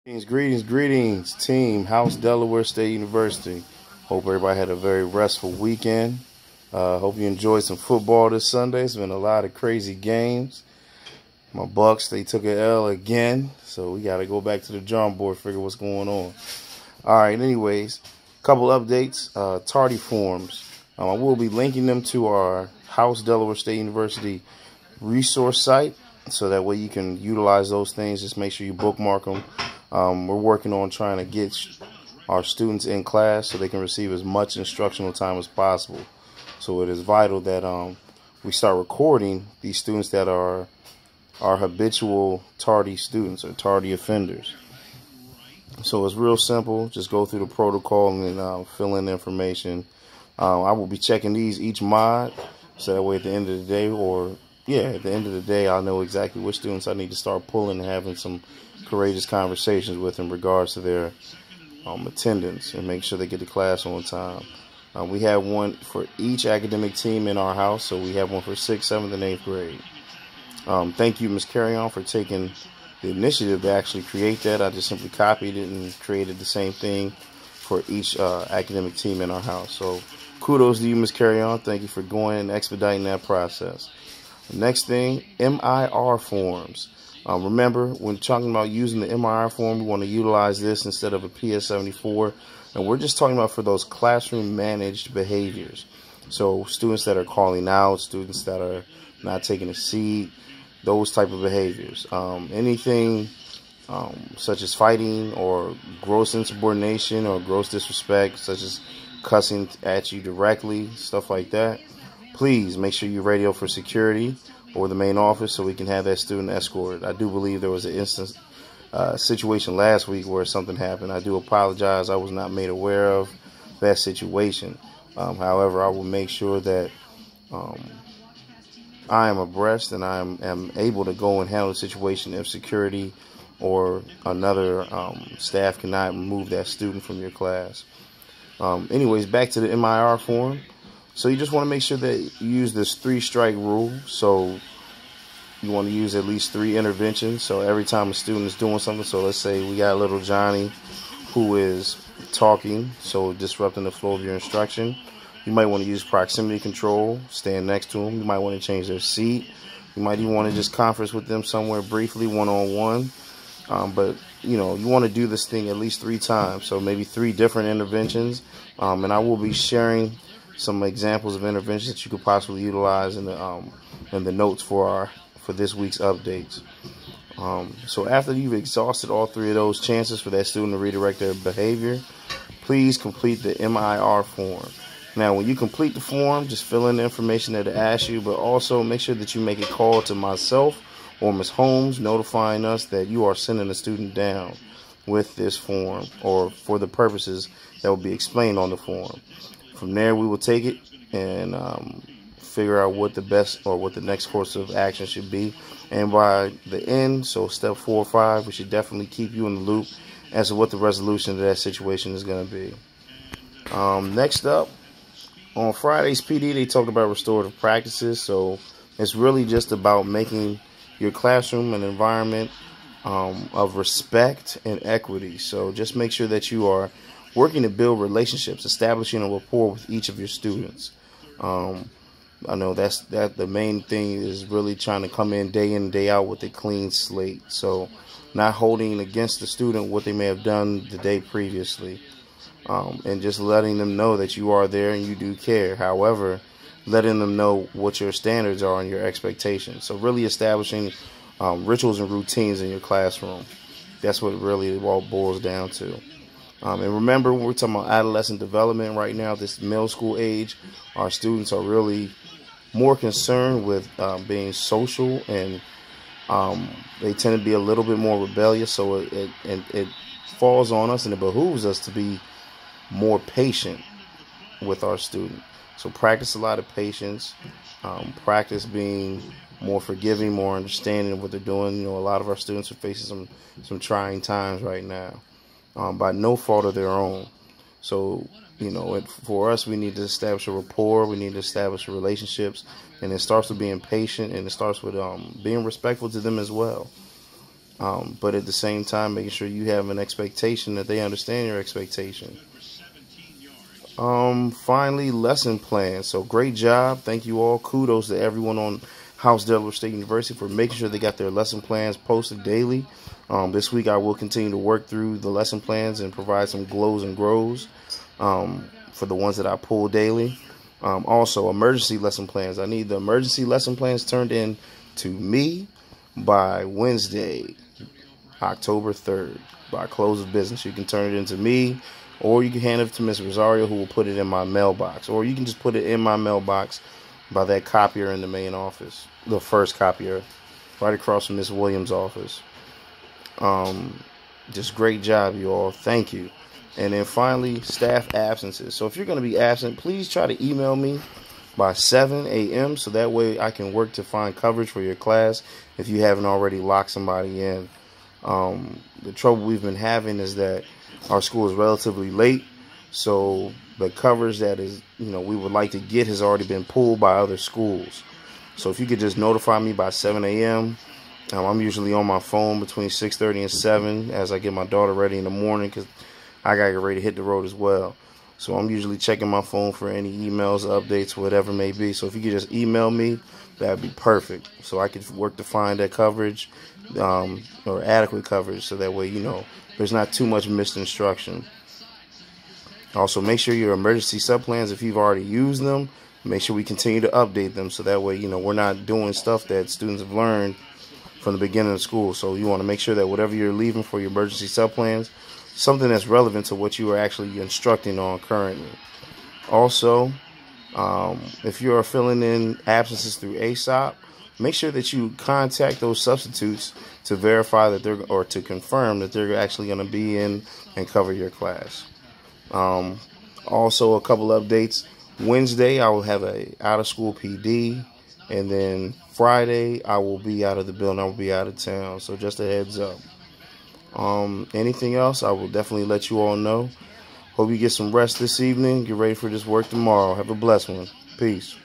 Greetings, team. House Delaware State University. Hope everybody had a very restful weekend. Hope you enjoyed some football this Sunday. It's been a lot of crazy games. My Bucks, they took an L again, so we got to go back to the drawing board, figure what's going on. All right, anyways, couple updates. Tardy forms. I will be linking them to our House Delaware State University resource site, so that way you can utilize those things. Just make sure you bookmark them. We're working on trying to get our students in class so they can receive as much instructional time as possible. So it is vital that we start recording these students that are habitual tardy students or tardy offenders. So it's real simple. Just go through the protocol and fill in the information. I will be checking these each mod, so that way at the end of the day, I'll know exactly which students I need to start pulling and having some courageous conversations with in regards to their attendance, and make sure they get to class on time. We have one for each academic team in our house, so we have one for 6th, 7th, and 8th grade. Thank you, Ms. Carry-On, for taking the initiative to actually create that. I just simply copied it and created the same thing for each academic team in our house. So kudos to you, Ms. Carry-On. Thank you for going and expediting that process. Next thing, MIR forms. Remember, when talking about using the MIR form, we want to utilize this instead of a PS-74. And we're just talking about for those classroom managed behaviors. So students that are calling out, students that are not taking a seat, those type of behaviors. Anything such as fighting or gross insubordination or gross disrespect, such as cussing at you directly, stuff like that. Please make sure you radio for security or the main office so we can have that student escorted. I do believe there was an situation last week where something happened. I do apologize. I was not made aware of that situation. However, I will make sure that I am abreast and I am able to go and handle the situation if security or another staff cannot remove that student from your class. Anyways, back to the MIR form. So you just want to make sure that you use this 3-strike rule. So you want to use at least 3 interventions. So every time a student is doing something, so let's say we got little Johnny who is talking, so disrupting the flow of your instruction. You might want to use proximity control, stand next to them. You might want to change their seat. You might even want to just conference with them somewhere briefly, one-on-one. But, you want to do this thing at least 3 times. So maybe 3 different interventions. And I will be sharing some examples of interventions that you could possibly utilize in the notes for this week's updates. So after you've exhausted all 3 of those chances for that student to redirect their behavior, please complete the MIR form. Now, when you complete the form, just fill in the information that it asks you, but also make sure that you make a call to myself or Ms. Holmes notifying us that you are sending a student down with this form or for the purposes that will be explained on the form. From there, we will take it and figure out what the best or what the next course of action should be. And by the end, so step 4 or 5, we should definitely keep you in the loop as to what the resolution of that situation is going to be. Next up, on Friday's PD, they talked about restorative practices. So it's really just about making your classroom an environment of respect and equity. So just make sure that you are working to build relationships, establishing a rapport with each of your students. I know that the main thing is really trying to come in day out with a clean slate. So not holding against the student what they may have done the day previously. And just letting them know that you are there and you do care. However, letting them know what your standards are and your expectations. So really establishing rituals and routines in your classroom. That's what really it all boils down to. And remember, when we're talking about adolescent development right now, this middle school age, our students are really more concerned with being social, and they tend to be a little bit more rebellious. So it falls on us and it behooves us to be more patient with our student. So practice a lot of patience, practice being more forgiving, more understanding of what they're doing. A lot of our students are facing some trying times right now. By no fault of their own. So, for us, we need to establish a rapport. We need to establish relationships. And it starts with being patient, and it starts with being respectful to them as well. But at the same time, making sure you have an expectation that they understand your expectation. Finally, lesson plans. So great job. Thank you all. Kudos to everyone on House Delaware State University for making sure they got their lesson plans posted daily. This week I will continue to work through the lesson plans and provide some glows and grows for the ones that I pull daily. Also, emergency lesson plans. I need the emergency lesson plans turned in to me by Wednesday, October 3rd, by close of business. You can turn it into me, or you can hand it to Miss Rosario, who will put it in my mailbox. Or you can just put it in my mailbox by that copier in the main office, the first copier, right across from Miss Williams' office. Just great job, you all. Thank you. And then finally, staff absences. So if you're going to be absent, please try to email me by 7 a.m. so that way I can work to find coverage for your class if you haven't already locked somebody in. The trouble we've been having is that our school is relatively late, so the coverage that is, we would like to get has already been pulled by other schools. So if you could just notify me by 7 a.m. I'm usually on my phone between 6:30 and 7 as I get my daughter ready in the morning because I got to get ready to hit the road as well. So I'm usually checking my phone for any emails, updates, whatever it may be. So if you could just email me, that'd be perfect. So I could work to find that coverage or adequate coverage so that way, there's not too much missed instruction. Also, make sure your emergency subplans, if you've already used them, make sure we continue to update them so that way, we're not doing stuff that students have learned from the beginning of school. So you want to make sure that whatever you're leaving for your emergency subplans, something that's relevant to what you are actually instructing on currently. Also, if you are filling in absences through ASOP, make sure that you contact those substitutes to verify that to confirm that they're actually going to be in and cover your class. Also, a couple updates. Wednesday, I will have a out-of-school PD, and then Friday, I will be out of the building. I will be out of town, so just a heads up. Anything else, I will definitely let you all know. Hope you get some rest this evening. Get ready for this work tomorrow. Have a blessed one. Peace.